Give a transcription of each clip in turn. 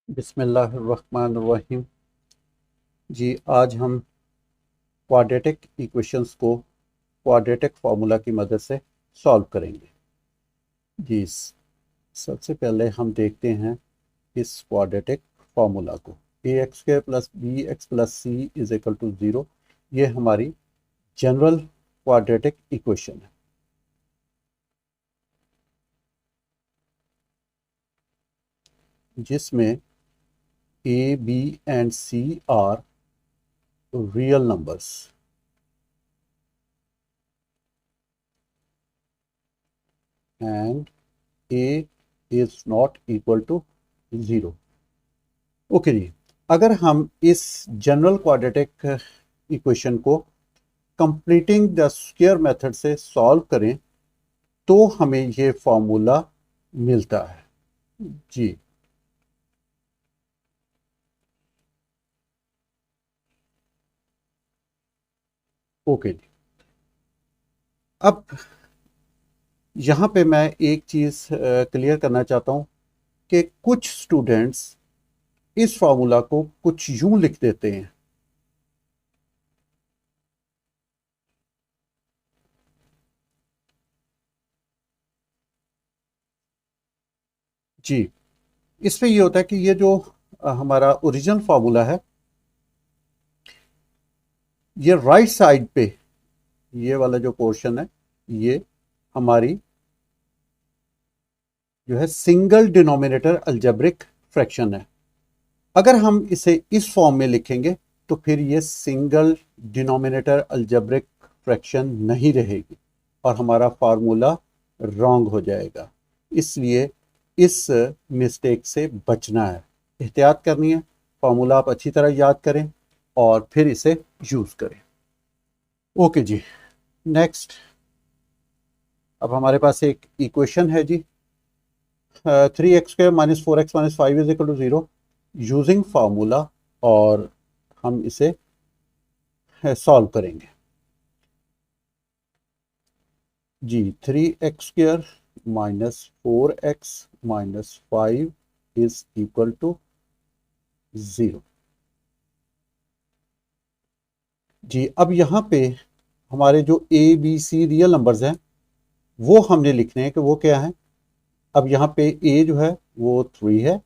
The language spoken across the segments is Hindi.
बिस्मिल्लाहिर्रहमानिर्रहीम। जी, आज हम क्वाड्रेटिक इक्वेशंस को क्वाड्रेटिक फार्मूला की मदद से सॉल्व करेंगे। जी, सबसे पहले हम देखते हैं इस क्वाड्रेटिक फार्मूला को। A X square plus B X plus C is equal to zero. ये हमारी जनरल क्वाड्रेटिक इक्वेशन है, जिसमें A B and C are real numbers and A is not equal to zero. Okay जी, अगर हम इस जनरल क्वाड्रेटिक इक्वेशन को कंप्लीटिंग द स्क्वायर मेथड से सॉल्व करें तो हमें ये फॉर्मूला मिलता है। जी, ओके जी। अब यहाँ पे मैं एक चीज़ क्लियर करना चाहता हूँ कि कुछ स्टूडेंट्स इस फॉर्मूला को कुछ यूं लिख देते हैं। जी, इसमें ये होता है कि ये जो हमारा ओरिजिनल फार्मूला है, ये राइट साइड पे ये वाला जो पोर्शन है, ये हमारी जो है सिंगल डिनोमिनेटर अलजेब्रिक फ्रैक्शन है। अगर हम इसे इस फॉर्म में लिखेंगे तो फिर ये सिंगल डिनोमिनेटर अलजेब्रिक फ्रैक्शन नहीं रहेगी और हमारा फार्मूला रॉन्ग हो जाएगा। इसलिए इस मिस्टेक से बचना है, एहतियात करनी है। फार्मूला आप अच्छी तरह याद करें और फिर इसे यूज़ करें। ओके जी, नेक्स्ट। अब हमारे पास एक इक्वेशन है जी, 3x² minus 4x minus 5 is equal to zero using formula, और हम इसे सॉल्व करेंगे। जी, 3x² minus 4x minus 5 is equal to zero. जी, अब यहाँ पे हमारे जो A B C real numbers हैं वो हमने लिखने हैं कि वो क्या है। अब यहाँ पे ए जो है वो 3 है,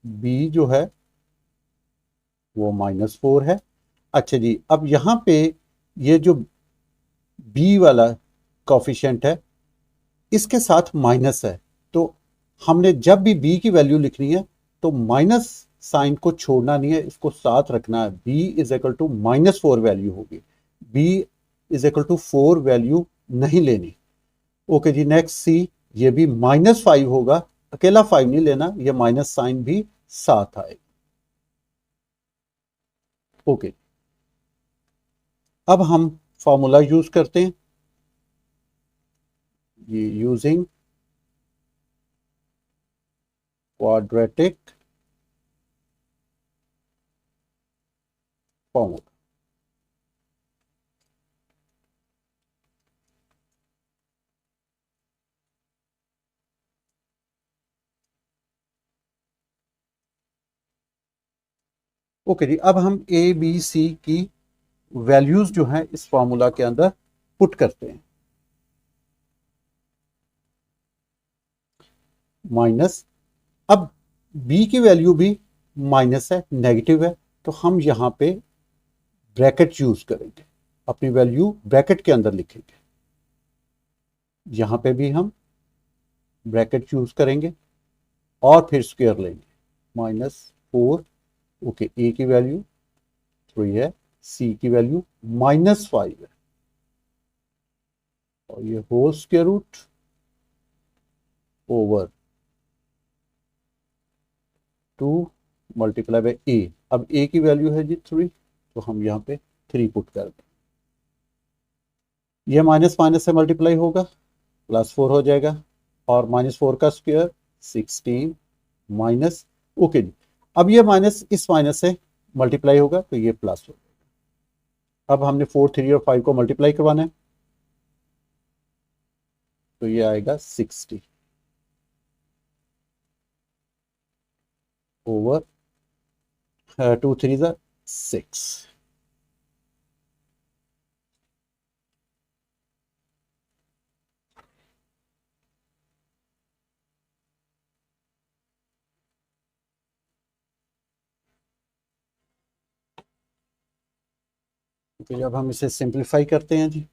बी जो है वो -4 है। अच्छा जी, अब यहाँ पे ये जो बी वाला कॉफिशिएंट है इसके साथ माइनस है, तो हमने जब भी बी की वैल्यू लिखनी है तो माइनस साइन को छोड़ना नहीं है, इसको साथ रखना है। B is equal to -4 value होगी, B is equal to 4 value नहीं लेनी। ओके जी, नेक्स्ट सी, ये भी -5 होगा, अकेला 5 नहीं लेना, ये माइनस साइन भी साथ आए। ओके, अब हम फॉर्मूला यूज करते हैं। ये यूजिंग क्वाड्रेटिक फॉर्मूला। ओके जी, अब हम ए बी सी की वैल्यूज जो हैं इस फॉर्मूला के अंदर पुट करते हैं। माइनस, अब बी की वैल्यू भी माइनस है, नेगेटिव है, तो हम यहां पे ब्रैकेट यूज करेंगे, अपनी वैल्यू ब्रैकेट के अंदर लिखेंगे। यहां पे भी हम ब्रैकेट यूज करेंगे और फिर स्क्वायर लेंगे। -4, ओके, ए की वैल्यू 3 है, सी की वैल्यू -5 है, और ये whole square root over 2 multiply by A. अब ए की वैल्यू है जी 3, तो हम यहाँ पे 3 पुट कर दें। ये माइनस माइनस से मल्टीप्लाई होगा, +4 हो जाएगा, और -4 का स्क्वायर 16 माइनस। ओके जी, अब ये माइनस इस माइनस से मल्टीप्लाई होगा तो ये प्लस होगा। अब हमने 4, 3 और 5 को मल्टीप्लाई करवाना है, तो ये आएगा 60। ओवर 2 3 6। तो जब हम इसे सिंप्लीफाई करते हैं जी,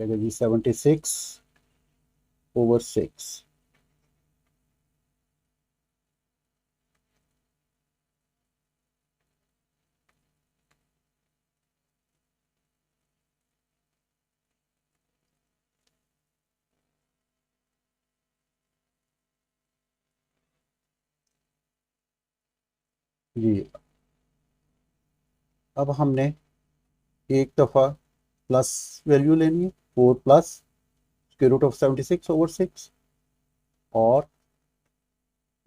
जी 76 ओवर 6। जी अब हमने एक दफ़ा प्लस वैल्यू लेनी है, 4 plus square root of 76 over 6, और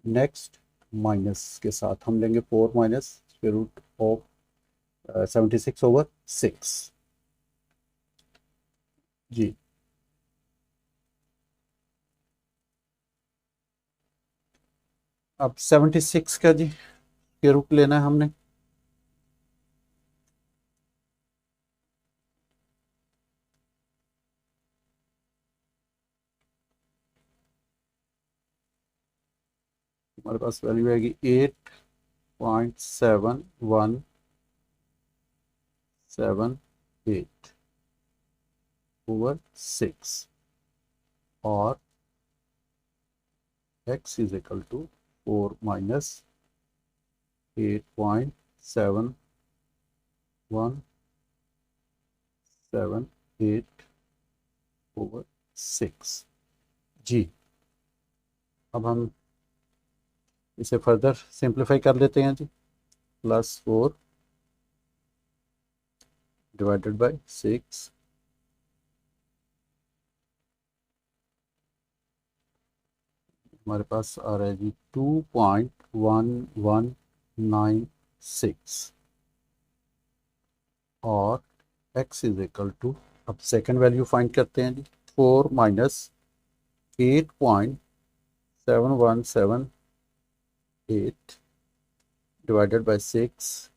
नेक्स्ट माइनस के साथ हम लेंगे 4 minus square root of 76 over 6। जी अब 76 का जी स्क्वायर रूट लेना है हमने। हमारे पास वैल्यू आएगी 8.7178 ओवर 6, और x is equal to 4 minus 8.7178 over 6। जी अब हम इसे फर्दर सिंप्लीफाई कर लेते हैं जी। +4 डिवाइडेड बाय 6, हमारे पास आ रहा है जी 2.1196, और x इज इक्वल टू, अब सेकेंड वैल्यू फाइंड करते हैं जी। 4 माइनस 8.7178 डिवाइडेड बाय 6,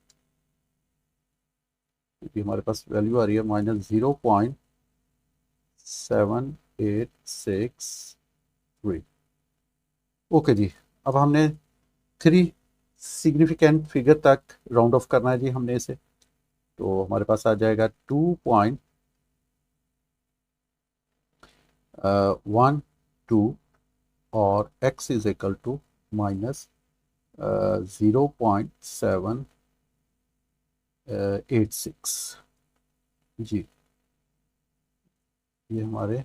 हमारे पास वैल्यू आ रही है -0.7863। ओके जी अब हमने 3 सिग्निफिकेंट फिगर तक राउंड ऑफ करना है जी हमने इसे। तो हमारे पास आ जाएगा 2.12, और x is equal to minus 0.786। जी ये हमारे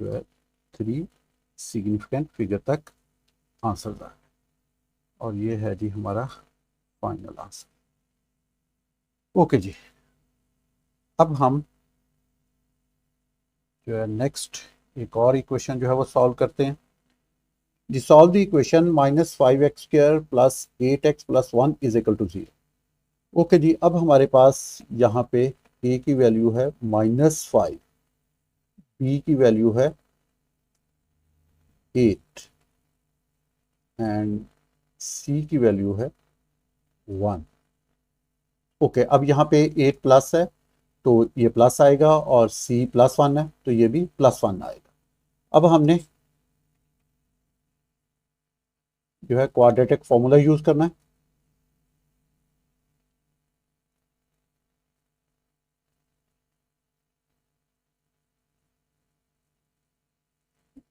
जो है 3 सिग्निफिकेंट फिगर तक आंसर था, और ये है जी हमारा फाइनल आंसर। ओके जी अब हम जो है नेक्स्ट एक और इक्वेशन जो है वो सॉल्व करते हैं। जी solve the equation -5x² plus 8x plus 1 is equal to 0। Okay जी अब हमारे पास यहाँ पे a की वैल्यू है -5, b की वैल्यू है 8, एंड c की वैल्यू है 1। ओके अब यहाँ पे 8 प्लस है तो ये प्लस आएगा, और c +1 है तो ये भी +1 आएगा। अब हमने जो है क्वाड्रेटिक फॉर्मूला यूज करना है।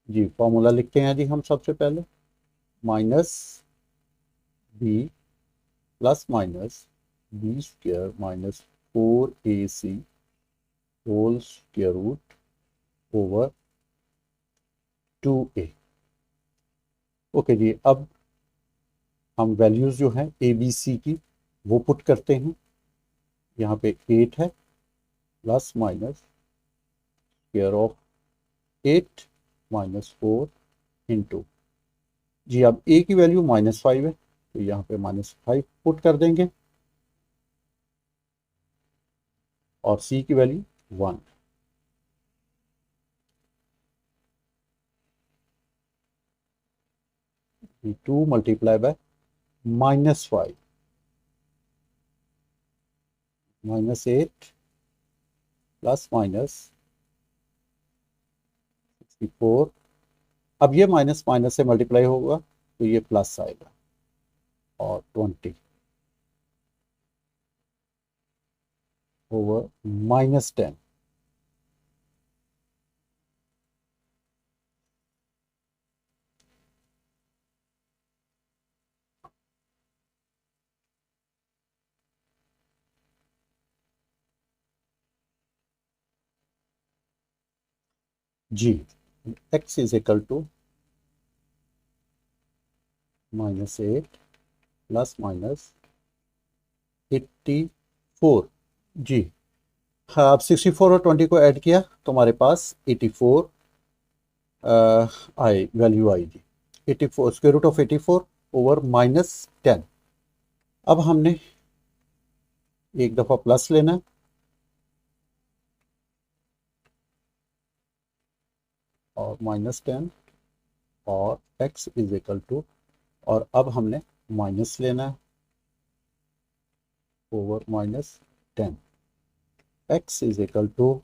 जी फॉर्मूला लिखते हैं जी हम सबसे पहले, minus B plus minus b² minus 4ac whole square root over 2a। Okay जी अब हम वैल्यूज जो हैं ए बी सी की वो पुट करते हैं। यहाँ पे 8 है, plus minus square of 8 minus 4 into, जी अब ए की वैल्यू -5 है तो यहाँ पे -5 पुट कर देंगे, और सी की वैल्यू 1। 2 multiply bye -5 -8 plus -64। अब ये माइनस माइनस से मल्टीप्लाई होगा तो ये प्लस आएगा और 20 ओवर -10। जी, x is equal to -8 plus -84। जी हाँ, आप 64 और 20 को ऐड किया तो हमारे पास 84 वैल्यू आएगी। 84 स्क्वायर रूट ऑफ 84 ओवर -10। अब हमने एक दफ़ा प्लस लेना है और -10 और x इज इक्वल टू, और अब हमने माइनस लेना है over -10। x is equal to,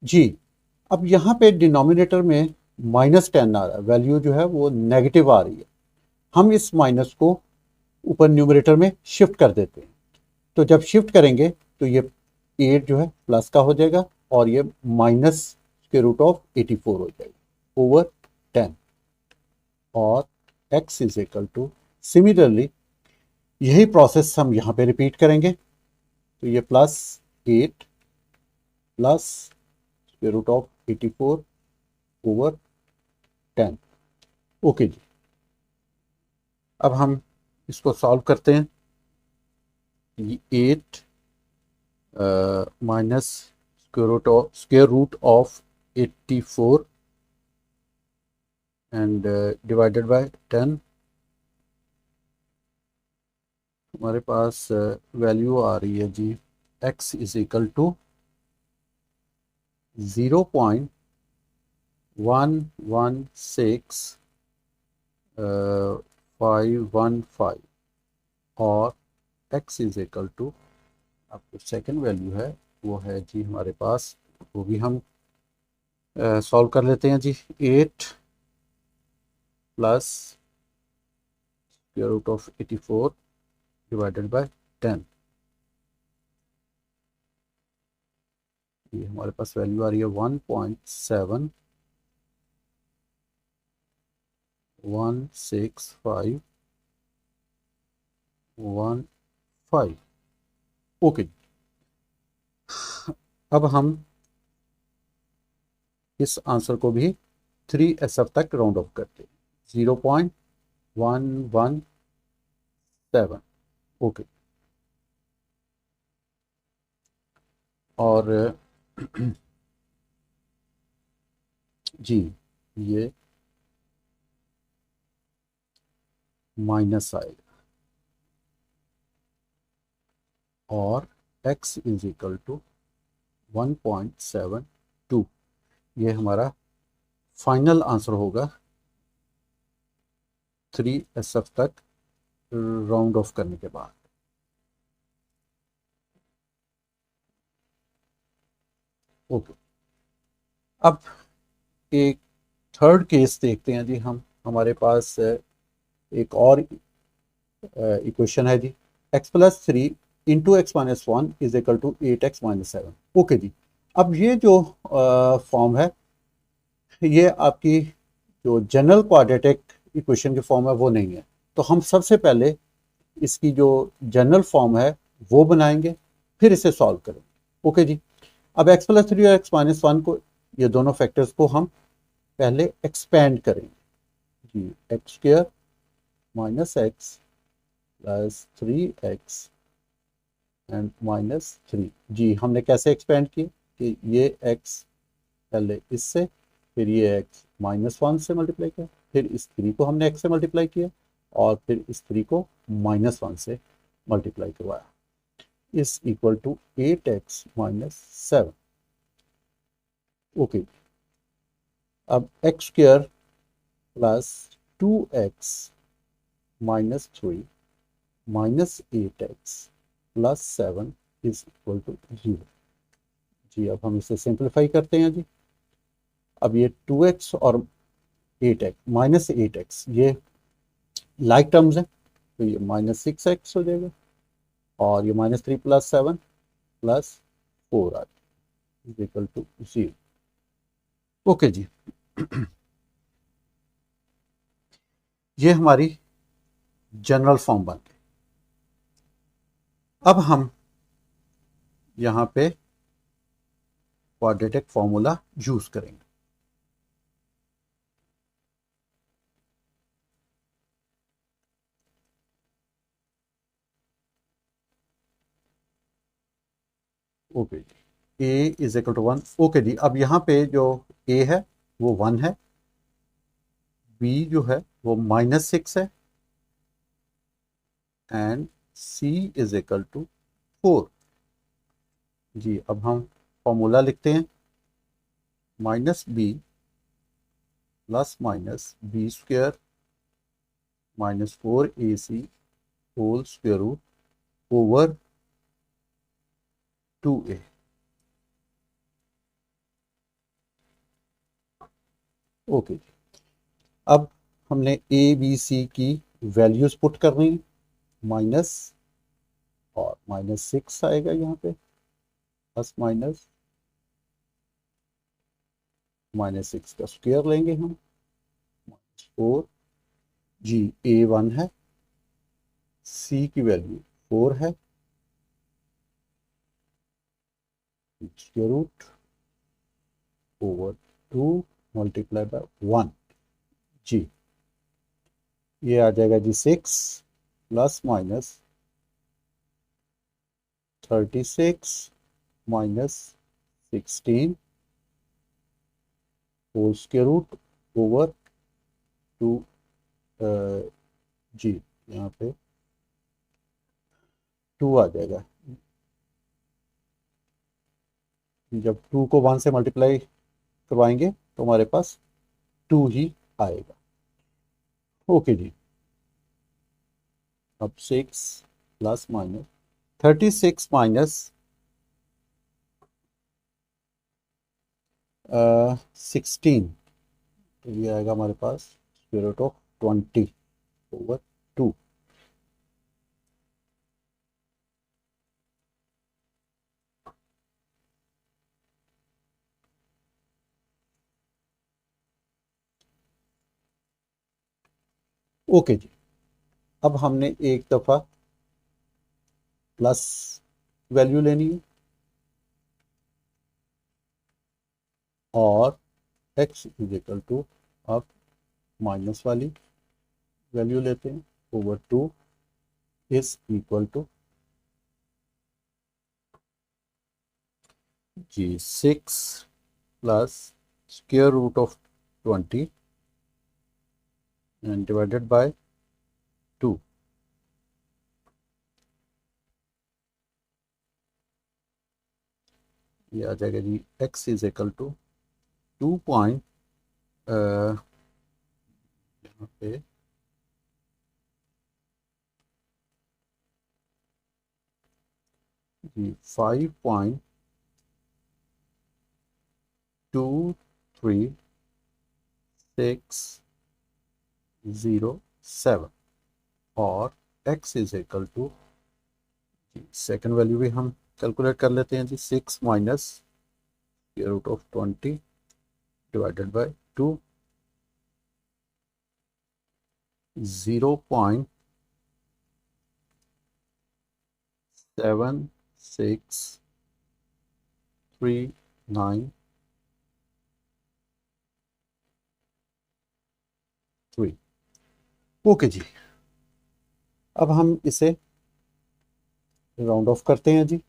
जी अब यहाँ पे डिनोमिनेटर में -10 आ रहा है, वैल्यू जो है वो नेगेटिव आ रही है। हम इस माइनस को ऊपर न्यूमरेटर में शिफ्ट कर देते हैं। तो जब शिफ्ट करेंगे तो ये 8 जो है प्लस का हो जाएगा और ये माइनस के रूट ऑफ 84 हो जाएगा ओवर 10। और x is equal to, similarly यही प्रोसेस हम यहाँ पे रिपीट करेंगे। तो ये +8 plus square root of 84 over 10। Okay जी, अब हम इसको सॉल्व करते हैं। 8 minus square root of 84 and divided by 10। हमारे पास वैल्यू आ रही है जी, x इज इक्वल टू 0.116515 और x इज इक्वल टू, आपको सेकेंड वैल्यू है वो है जी हमारे पास, वो भी हम सॉल्व कर लेते हैं जी। 8 plus square root of 84 divided by 10। ये हमारे पास वैल्यू आ रही है 1.716515। ओके, अब हम इस आंसर को भी 3SF तक राउंड ऑफ करते हैं। 0.117। ओके, और जी ये माइनस आएगा और x इज इक्वल टू 1.72। ये हमारा फाइनल आंसर होगा 3SF तक राउंड ऑफ करने के बाद। ओके, अब एक थर्ड केस देखते हैं जी हम। हमारे पास एक और इक्वेशन है जी, x+3 into x-1 is equal to 8x-7। Okay जी, अब ये जो फॉर्म है, ये आपकी जो जनरल क्वाड्रेटिक इक्वेशन की फॉर्म है वो नहीं है। तो हम सबसे पहले इसकी जो जनरल फॉर्म है वो बनाएंगे, फिर इसे सॉल्व करेंगे। ओके जी, अब x+3 और x-1 को, ये दोनों फैक्टर्स को हम पहले एक्सपेंड करेंगे जी। x² minus x plus 3x and -3। जी हमने कैसे एक्सपेंड किए कि ये x पहले इससे, फिर ये x -1 से मल्टीप्लाई किया, फिर इस 3 को हमने x से मल्टीप्लाई किया और फिर इस 3 को -1 से मल्टीप्लाई करवाया, इस इक्वल टू 8x-7। ओके, अब x² plus 2x minus 3 minus 8x plus 7 is equal to 0। जी अब हम इसे सिंप्लीफाई करते हैं जी। अब ये 2x और 8x माइनस 8x ये लाइक टर्म्स हैं, तो ये -6x हो जाएगा, और ये -3 प्लस 7 प्लस 4 आ इज इक्वल टू 0। ओके जी। ये हमारी जनरल फॉर्म बन गई। अब हम यहाँ पे क्वाड्रेटिक फॉर्मूला यूज करेंगे। ओके जी, A is equal to 1। Okay जी, अब यहाँ पे जो ए है वो 1 है, बी जो है वो -6 है, and C is equal to 4। जी अब हम फॉर्मूला लिखते हैं, -b plus minus B square -4ac whole square root over 2a। Okay जी, अब हमने ए बी सी की वैल्यूज पुट करनी है, माइनस और -6 आएगा यहाँ पे, प्लस माइनस -6 का स्क्वायर लेंगे हम, -4। जी ए 1 है, सी की वैल्यू 4 है, square root over 2 multiply by 1। जी ये आ जाएगा जी 6 plus minus 36 minus 16 whole square root over 2। जी यहाँ पे 2 आ जाएगा, जब 2 को 1 से मल्टीप्लाई करवाएंगे तो हमारे पास 2 ही आएगा। ओके जी, अब 6 प्लस माइनस 36 माइनस 16, तो ये आएगा हमारे पास square root of 20 over 2। Okay जी, अब हमने एक दफ़ा प्लस वैल्यू लेनी है और x इज इक्वल टू अब माइनस वाली वैल्यू लेते हैं, ओवर 2 इज इक्वल टू जी 6 plus square root of 20 and divided by 2। ये आ जाएगा जी x is equal to 2 point यहाँ पे जी 5.23607 और x is equal to second value भी हम कैलकुलेट कर लेते हैं जी, 6 minus square root of 20 divided by 2, 0.7639 okay जी, अब हम इसे राउंड ऑफ करते हैं जी,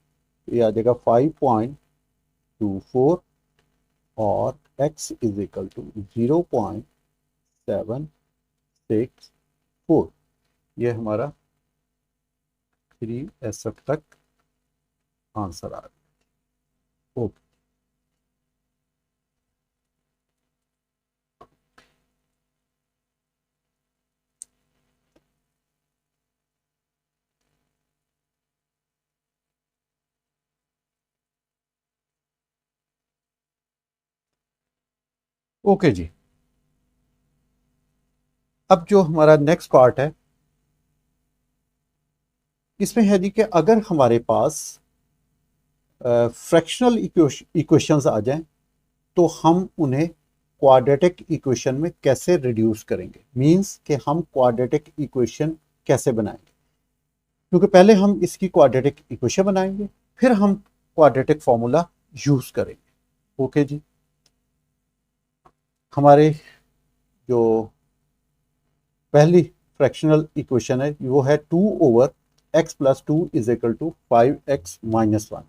ये आ जाएगा 5.24 और x इज इक्वल टू 0.764। ये हमारा 3SF तक आंसर आ रहा है। ओके। ओके जी। अब जो हमारा नेक्स्ट पार्ट है, इसमें है जी कि अगर हमारे पास फ्रैक्शनल इक्वेशंस आ जाएं तो हम उन्हें क्वाड्रेटिक इक्वेशन में कैसे रिड्यूस करेंगे, मींस कि हम क्वाड्रेटिक इक्वेशन कैसे बनाएंगे। क्योंकि पहले हम इसकी क्वाड्रेटिक इक्वेशन बनाएंगे, फिर हम क्वाड्रेटिक फॉर्मूला यूज करेंगे। ओके जी। हमारे जो पहली फ्रैक्शनल इक्वेशन है वो है 2/x+2 is equal to 5x-1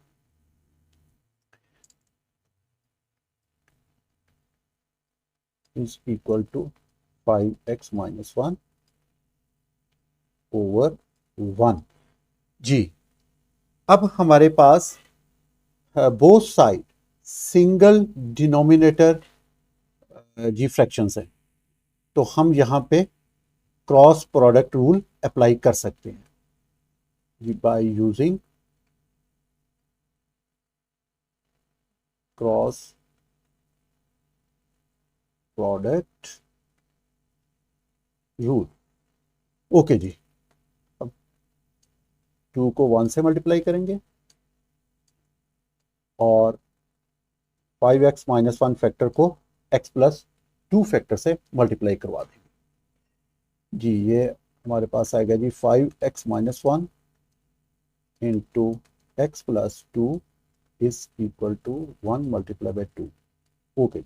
is equal to 5x-1 over 1 जी। अब हमारे पास बोथ साइड सिंगल डिनोमिनेटर जी फ्रैक्शंस हैं, तो हम यहाँ पे क्रॉस प्रोडक्ट रूल अप्लाई कर सकते हैं जी by using cross product rule. Okay जी। अब 2 को 1 से मल्टीप्लाई करेंगे और 5x-1 फैक्टर को x+2 फैक्टर से मल्टीप्लाई करवा देंगे जी। ये हमारे पास आएगा जी 5x-1 into x+2 is equal to 1 multiply by 2। Okay,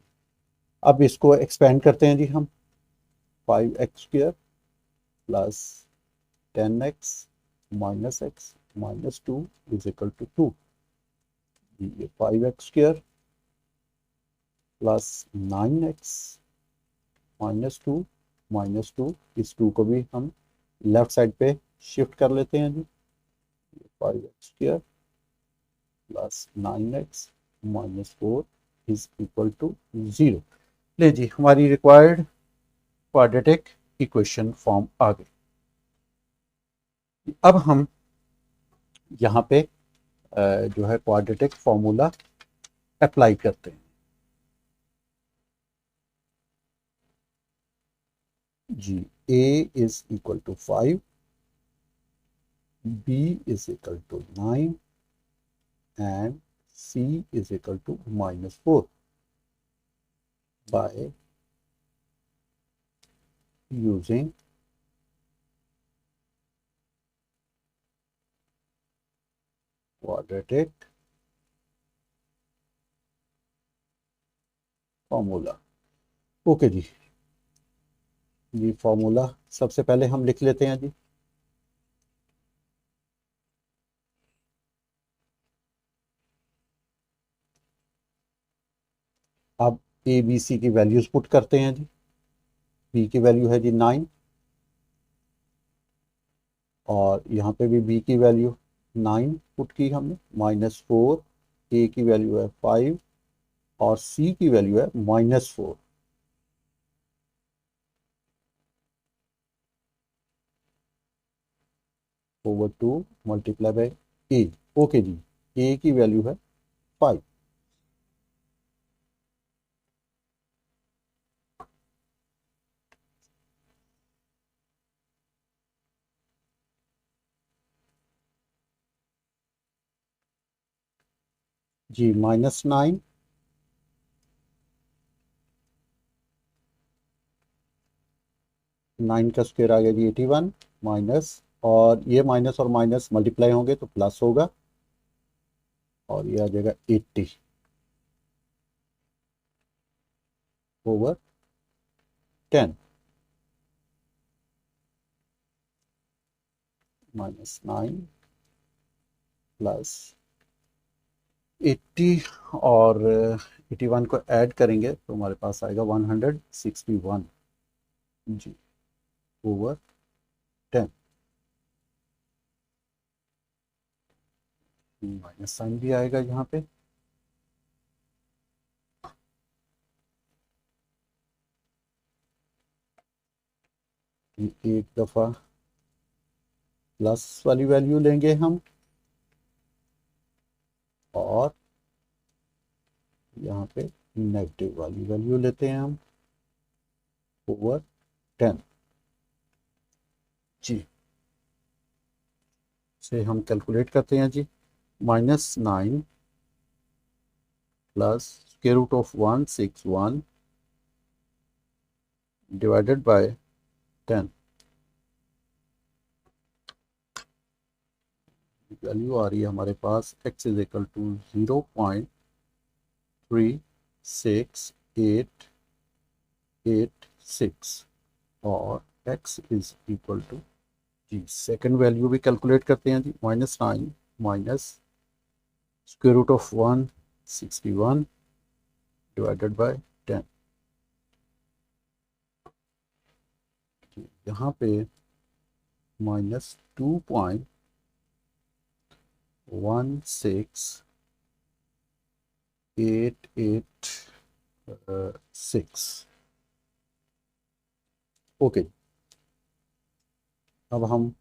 अब इसको एक्सपेंड करते हैं जी हम। 5x² plus 10x minus x minus 2 is equal to 2। ये 5x² plus 9x minus 2 minus 2, इस 2 को भी हम लेफ्ट साइड पे शिफ्ट कर लेते हैं जी। 5x² plus 9x minus 4 is equal to 0। ले जी, हमारी रिक्वायर्ड क्वाड्रेटिक इक्वेशन फॉर्म आ गई। अब हम यहाँ पे जो है क्वाड्रेटिक फॉर्मूला अप्लाई करते हैं जी। a is equal to 5, b is equal to 9 and c is equal to -4 by using quadratic formula. Okay जी। ये फॉर्मूला सबसे पहले हम लिख लेते हैं जी। अब ए बी सी की वैल्यूज पुट करते हैं जी। बी की वैल्यू है जी 9 और यहाँ पे भी बी की वैल्यू 9 पुट की हमने, -4। ए की वैल्यू है 5 और सी की वैल्यू है -4। Over 2 multiply by a. Okay जी, ए की वैल्यू है 5 जी। -9 9 का स्क्वायर आ गया जी 81 माइनस, और ये माइनस और माइनस मल्टीप्लाई होंगे तो प्लस होगा और ये आ जाएगा 80 ओवर 10। -9 प्लस 80 और 81 को ऐड करेंगे तो हमारे पास आएगा 161 जी ओवर 10। माइनस साइन भी आएगा यहाँ पे। एक दफ़ा प्लस वाली वैल्यू लेंगे हम और यहाँ पे नेगेटिव वाली वैल्यू लेते हैं हम ओवर 10 जी से हम कैलकुलेट करते हैं जी -9 plus square root of 161 divided by 10 value आ रही है हमारे पास x इज इक्वल टू 0.3688 और x इज इक्वल टू जी सेकेंड वैल्यू भी कैलकुलेट करते हैं जी -9 minus square root of 161 divided by 10 यहाँ पे -2.16886 ओके। अब हम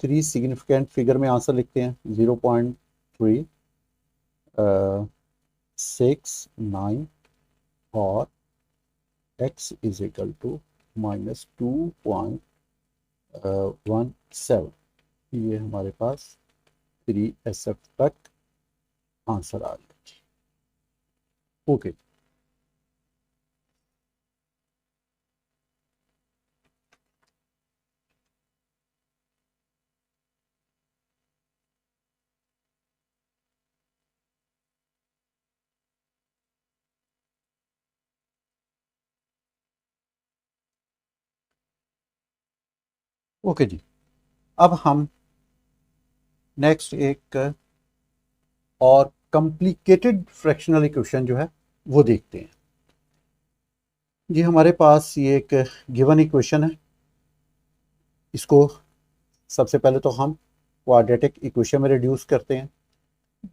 3 सिग्निफिकेंट फिगर में आंसर लिखते हैं 0.369 और x इज इक्वल टू -2.17 ये हमारे पास 3SF तक आंसर आ गया। ओके ओके जी। अब हम नेक्स्ट एक और कॉम्प्लिकेटेड फ्रैक्शनल इक्वेशन जो है वो देखते हैं जी। हमारे पास ये एक गिवन इक्वेशन है, इसको सबसे पहले तो हम क्वाड्रेटिक इक्वेशन में रिड्यूस करते हैं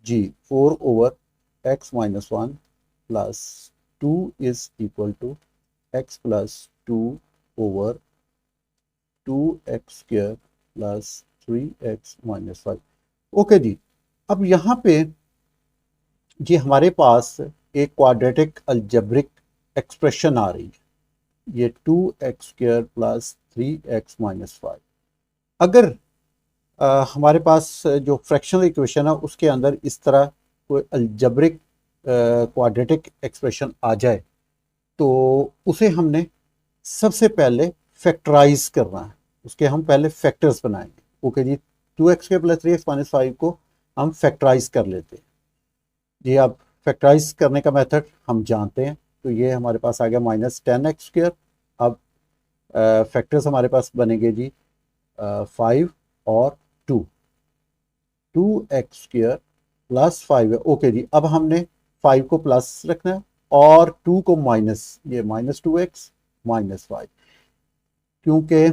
जी। 4/x-1 plus 2 is equal to x plus 2/2x² plus 3x-5 okay जी। अब यहाँ पे जी हमारे पास एक क्वाड्रेटिक अलजेब्रिक एक्सप्रेशन आ रही है, ये 2x² प्लस 3x-5। अगर हमारे पास जो फ्रैक्शनल इक्वेशन है उसके अंदर इस तरह कोई अलजेब्रिक क्वाड्रेटिक एक्सप्रेशन आ जाए तो उसे हमने सबसे पहले फैक्टराइज करना है, उसके हम पहले फैक्टर्स बनाएंगे। ओके जी, 2x² प्लस 3x-5 को हम फैक्टराइज कर लेते हैं जी। अब फैक्टराइज करने का मेथड हम जानते हैं, तो ये हमारे पास आ गया -10x²। अब फैक्टर्स हमारे पास बनेंगे जी 5 और 2x² प्लस 5 है। ओके जी, अब हमने 5 को प्लस रखना है और 2 को माइनस, ये -2x -5, क्योंकि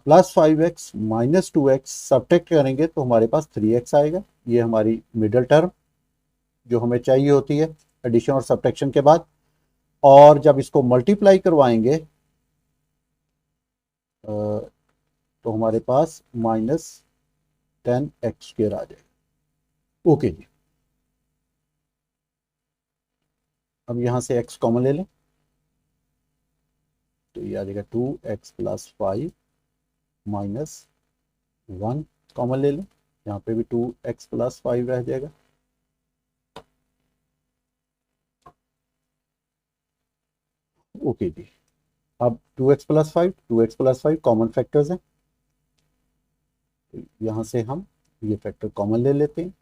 +5x -2x सब्ट्रैक्ट करेंगे तो हमारे पास 3x आएगा। ये हमारी मिडल टर्म जो हमें चाहिए होती है एडिशन और सब्ट्रैक्शन के बाद, और जब इसको मल्टीप्लाई करवाएंगे तो हमारे पास -10x² आ जाएगा। ओके जी, अब यहाँ से x कॉमन ले लें तो ये आ जाएगा 2x प्लस 5 -1 कॉमन ले लें, यहाँ पे भी 2x प्लस 5 रह जाएगा। ओके जी, अब 2x प्लस 5 कॉमन फैक्टर्स हैं, तो यहाँ से हम ये फैक्टर कॉमन ले लेते हैं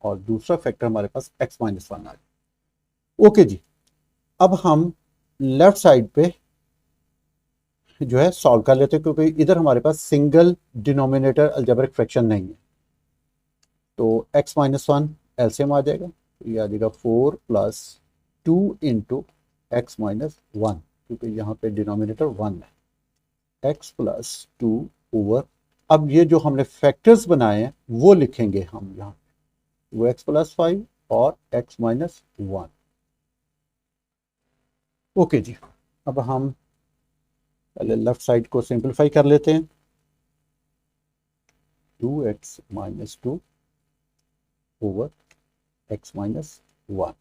और दूसरा फैक्टर हमारे पास x-1 आ गया। ओके जी, अब हम लेफ्ट साइड पे जो है सॉल्व कर लेते हैं, क्योंकि इधर हमारे पास सिंगल डिनोमिनेटर अलजेब्रिक फ्रैक्शन नहीं है, तो x-1 एलसीएम आ जाएगा, तो ये आ जाएगा 4 प्लस 2 इंटू x-1, क्योंकि यहाँ पे डिनोमिनेटर 1 है, x प्लस 2 ओवर, अब ये जो हमने फैक्टर्स बनाए हैं वो लिखेंगे हम यहाँ, वो x प्लस 5 और x-1। ओके जी, अब हम पहले लेफ्ट साइड को सिंपलीफाई कर लेते हैं, 2x - 2 ओवर x-1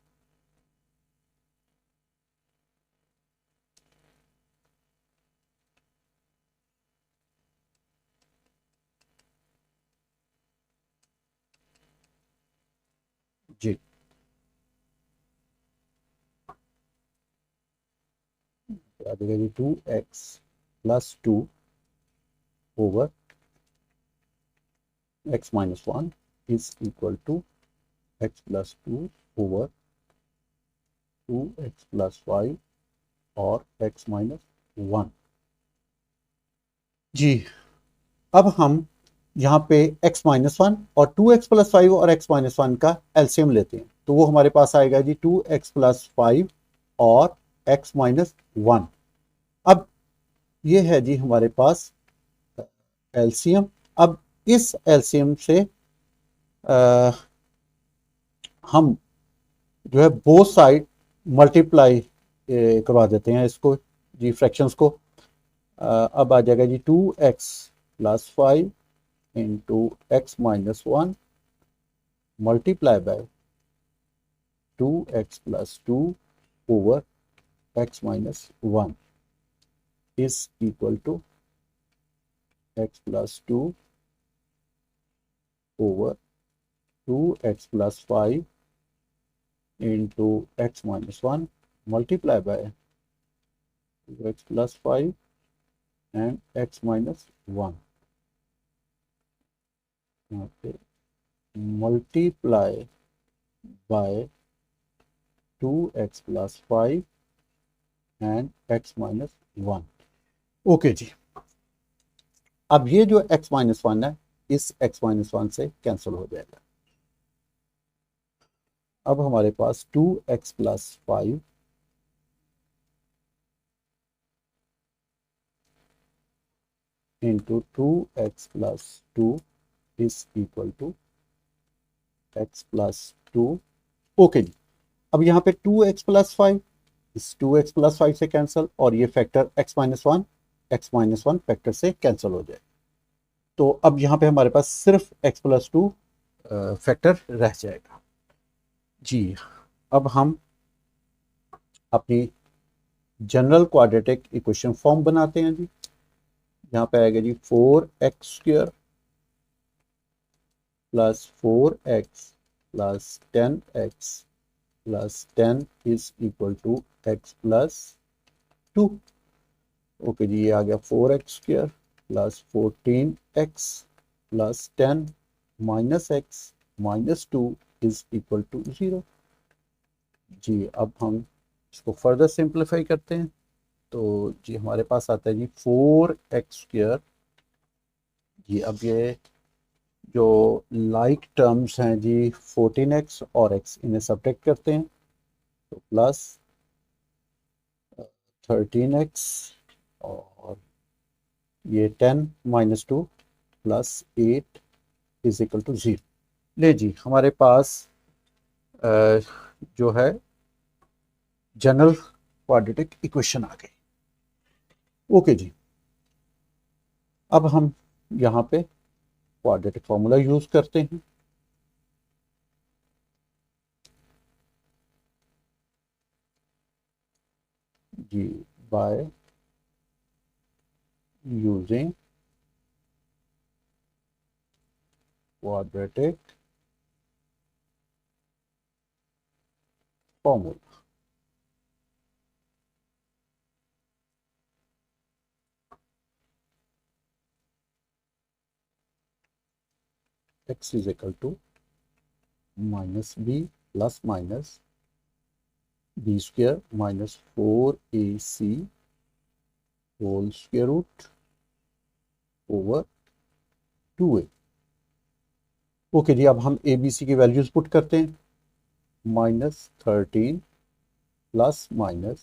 जी आ जाएगा जी 2x+2 over x-1 is equal to x+2 over 2x+5 और x-1। जी अब हम यहाँ पे x-1 और 2x+5 और x-1 का एलसीएम लेते हैं, तो वो हमारे पास आएगा जी 2x+5 और x-1। अब ये है जी हमारे पास एलसीएम। अब इस एलसीएम से आ, हम जो है बोथ साइड मल्टीप्लाई करवा देते हैं इसको जी, फ्रैक्शंस को। अब आ जाएगा जी 2x+5 into x-1 multiply by 2x+2 over x-1 is equal to x+2 over 2x+5 into x-1 multiply by 2x+5 and x-1 multiply by 2x+5 and x-1। Okay जी, अब ये जो x-1 है इस x-1 से कैंसिल हो जाएगा। अब हमारे पास 2x+5 into 2x+2 is equal to x+2। Okay जी, अब यहाँ पे 2x+5 इस 2x+5 से कैंसिल और ये फैक्टर x-1 फैक्टर से कैंसिल हो जाए, तो अब यहाँ पे हमारे पास सिर्फ x+2 फैक्टर रह जाएगा। जी अब हम अपनी जनरल क्वाड्रेटिक इक्वेशन फॉर्म बनाते हैं जी। यहाँ पे आएगा जी 4x² plus 4x plus 10x plus 10 is equal to x+2। Okay जी, ये आ गया 4x² plus 14x plus 10 minus x minus 2 is equal to 0। जी अब हम इसको फर्दर सिंप्लीफाई करते हैं, तो जी हमारे पास आता है जी 4x²। जी अब ये जो लाइक टर्म्स हैं जी 14x और x इन्हें सब्ट्रैक्ट करते हैं, तो प्लस 13x और ये 10 minus 2 plus 8 is equal to 0। ले जी हमारे पास जो है जनरल क्वाड्रेटिक इक्वेशन आ गई। ओके जी, अब हम यहाँ पे क्वाड्रेटिक फॉर्मूला यूज करते हैं। जी by using quadratic formula. x is equal to minus B plus minus b² minus 4ac whole square root over 2a। Okay जी, अब हम ए बी सी की वैल्यूज पुट करते हैं। -13 plus minus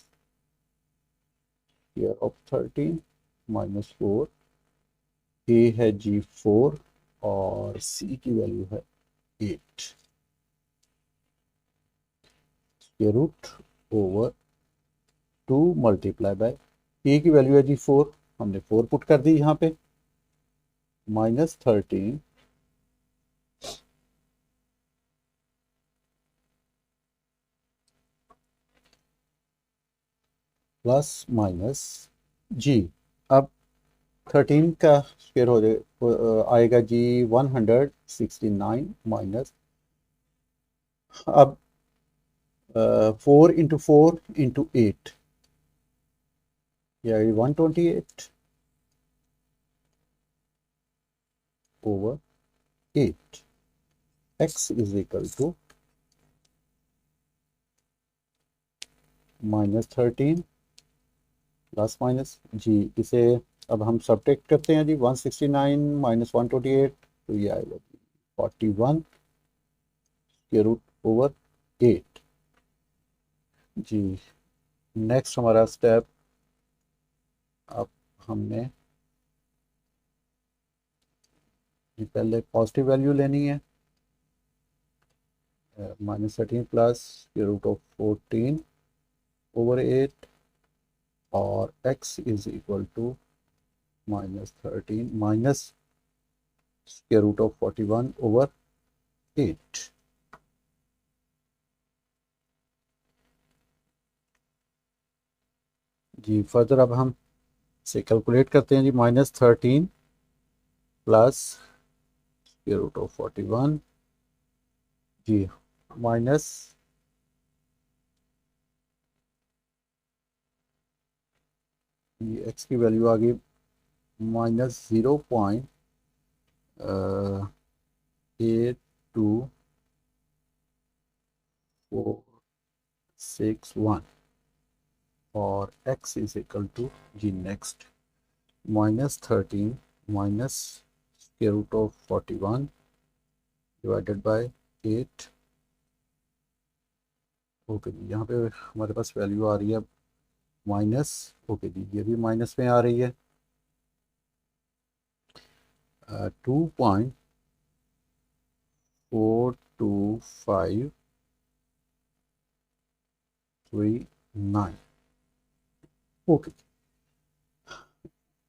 square of 13 minus 4, ए है जी 4 और सी की वैल्यू है 8 square root over 2 multiply by ए की वैल्यू है जी 4, हमने 4 पुट कर दी यहाँ पे, -13 प्लस माइनस जी। अब 13 का स्क्वायर हो जाए आएगा जी 169 माइनस अब 4 इंटू 4 इंटू 8, या 128 over 8, x is equal to -13 plus minus जी। इसे अब हम सब्ट्रैक्ट करते हैं जी, 169 माइनस 128, तो ये आएगा 41 के रूट ओवर 8 जी। नेक्स्ट हमारा स्टेप, अब हमने जी पहले पॉजिटिव वैल्यू लेनी है, -13 प्लस के रूट ऑफ 14 ओवर 8, और x is equal to -13 minus के रूट ऑफ 41 ओवर 8 जी। फर्दर अब हम इसे कैलकुलेट करते हैं जी, -13 प्लस के रूट ऑफ 41 जी, माइनस एक्स की वैल्यू आ गई -0.8241, और x इज इक्वल टू जी नेक्स्ट -13 माइनस के root of 41 divided by 8। Okay जी, यहाँ पे हमारे पास वैल्यू आ रही है माइनस, ओके जी ये भी माइनस में आ रही है, 2.42539। ओके,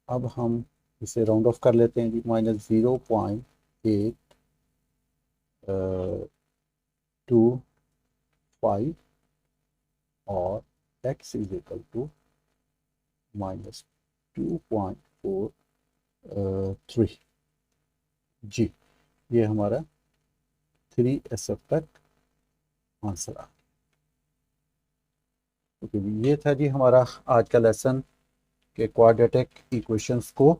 अब हम इसे राउंड ऑफ कर लेते हैं जी, -0.825, और x इज इक्वल टू -2.43 जी। ये हमारा 3SF तक आंसर आ गया। ओके, ये था जी हमारा आज का लेसन के क्वाड्रेटिक इक्वेशंस को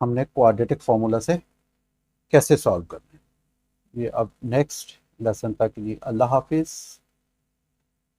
हमने क्वाड्रेटिक फार्मूला से कैसे सॉल्व करना है। ये अब नेक्स्ट लेसन तक जी, अल्लाह हाफिज़।